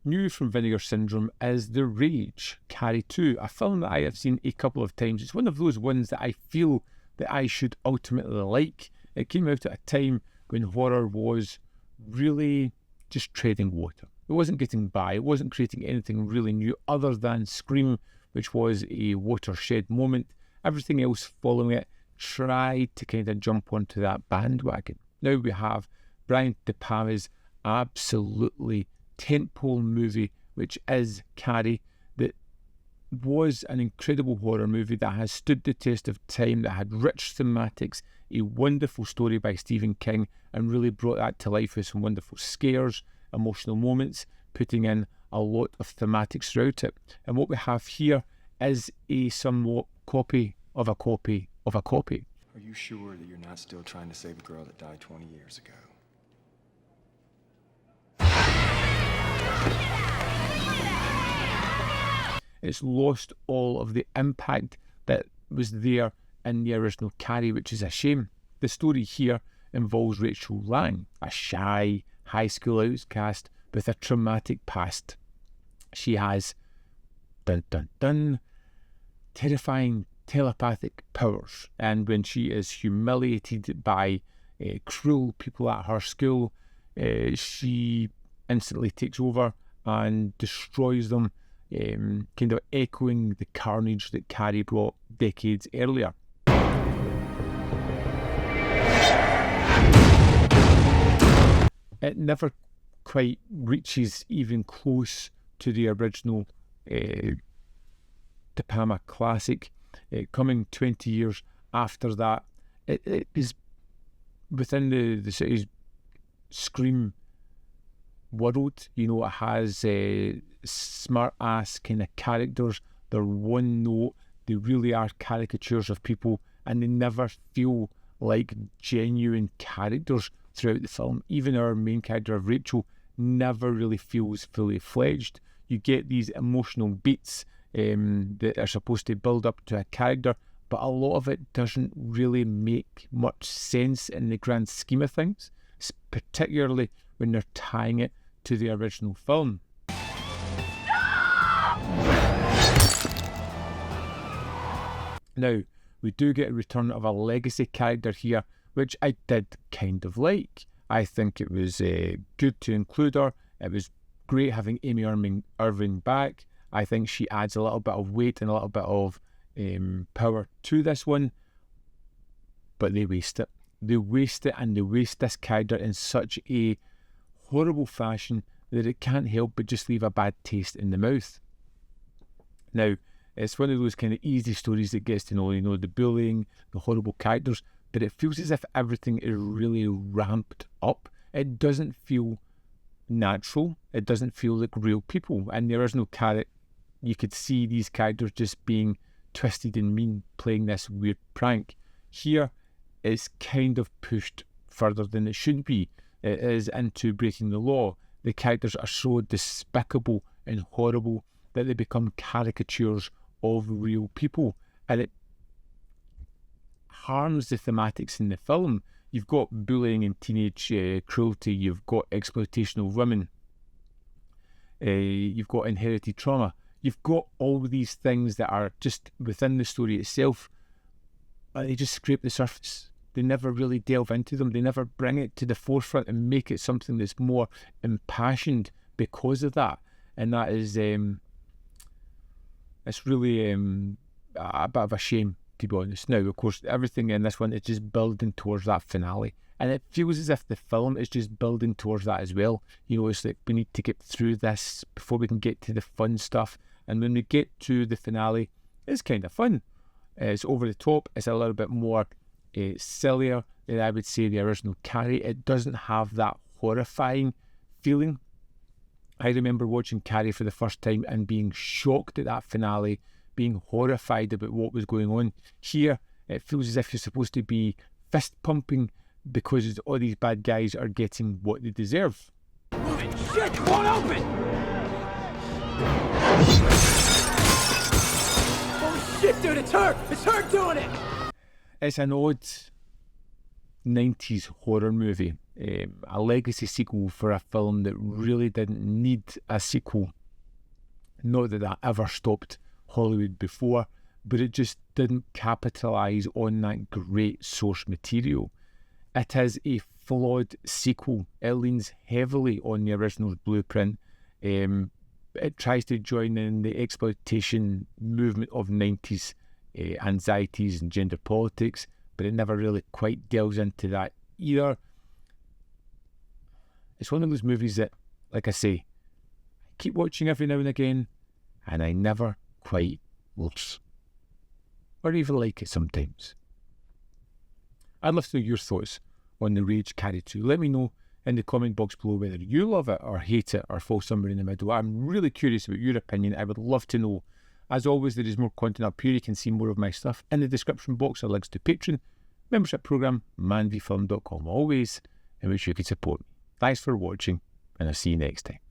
New from Vinegar Syndrome is The Rage, Carrie 2, a film that I have seen a couple of times. It's one of those ones that I feel that I should ultimately like. It came out at a time when horror was really just treading water. It wasn't getting by. It wasn't creating anything really new other than Scream, which was a watershed moment. Everything else following it tried to kind of jump onto that bandwagon. Now we have Brian De Palma's absolutely tentpole movie, which is Carrie, that was an incredible horror movie that has stood the test of time, that had rich thematics, a wonderful story by Stephen King, and really brought that to life with some wonderful scares, emotional moments, putting in a lot of thematics throughout it. And what we have here is a somewhat copy of a copy of a copy. Are you sure that you're not still trying to save a girl that died 20 years ago? It's lost all of the impact that was there in the original Carrie, which is a shame. The story here involves Rachel Lang, a shy high school outcast with a traumatic past. She has, dun dun dun, terrifying telepathic powers, and when she is humiliated by cruel people at her school, she instantly takes over and destroys them, kind of echoing the carnage that Carrie brought decades earlier. It never quite reaches even close to the original De Palma classic. Coming 20 years after that, it is within the city's Scream world. You know, it has smart ass kind of characters. They're one note. They really are caricatures of people, and they never feel like genuine characters throughout the film. Even our main character of Rachel never really feels fully fledged. You get these emotional beats that are supposed to build up to a character, but a lot of it doesn't really make much sense in the grand scheme of things, particularly when they're tying it to the original film. Now, we do get a return of a legacy character here, which I did kind of like. I think it was good to include her. It was great having Amy Irving back. I think she adds a little bit of weight and a little bit of power to this one, but they waste it. They waste it, and they waste this character in such a horrible fashion that it can't help but just leave a bad taste in the mouth. Now, it's one of those kind of easy stories that gets to know, the bullying, the horrible characters, but it feels as if everything is really ramped up. It doesn't feel natural. It doesn't feel like real people. In the original Carrie, you could see these characters just being twisted and mean, playing this weird prank. Here, it's kind of pushed further than it should be. It is into breaking the law. The characters are so despicable and horrible that they become caricatures of real people, and it harms the thematics in the film. You've got bullying and teenage cruelty, you've got exploitation of women, you've got inherited trauma, you've got all these things that are just within the story itself, but they just scrape the surface. They never really delve into them. They never bring it to the forefront and make it something that's more impassioned because of that. And that is, it's really a bit of a shame, to be honest. Now, of course, everything in this one is just building towards that finale. And it feels as if the film is just building towards that as well. It's like we need to get through this before we can get to the fun stuff. And when we get to the finale, it's kind of fun. It's over the top. It's a little bit more sillier than I would say the original Carrie. It doesn't have that horrifying feeling. I remember watching Carrie for the first time and being shocked at that finale, being horrified about what was going on. Here, it feels as if you're supposed to be fist pumping because all these bad guys are getting what they deserve. Shit, it won't open! Oh shit, dude, it's her! It's her doing it! It's an odd 90s horror movie, a legacy sequel for a film that really didn't need a sequel. Not that that ever stopped Hollywood before, but it just didn't capitalise on that great source material. It is a flawed sequel. It leans heavily on the original's blueprint. It tries to join in the exploitation movement of 90s anxieties and gender politics, but it never really quite delves into that either. It's one of those movies that, like I say, I keep watching every now and again, and I never quite lose, or even like it sometimes. I'd love to know your thoughts on The Rage Carrie 2. Let me know in the comment box below whether you love it or hate it or fall somewhere in the middle. I'm really curious about your opinion. I would love to know. As always, there is more content up here. You can see more of my stuff. In the description box are links to Patreon, membership program, manvfilm.com, always in which you can support me. Thanks for watching, and I'll see you next time.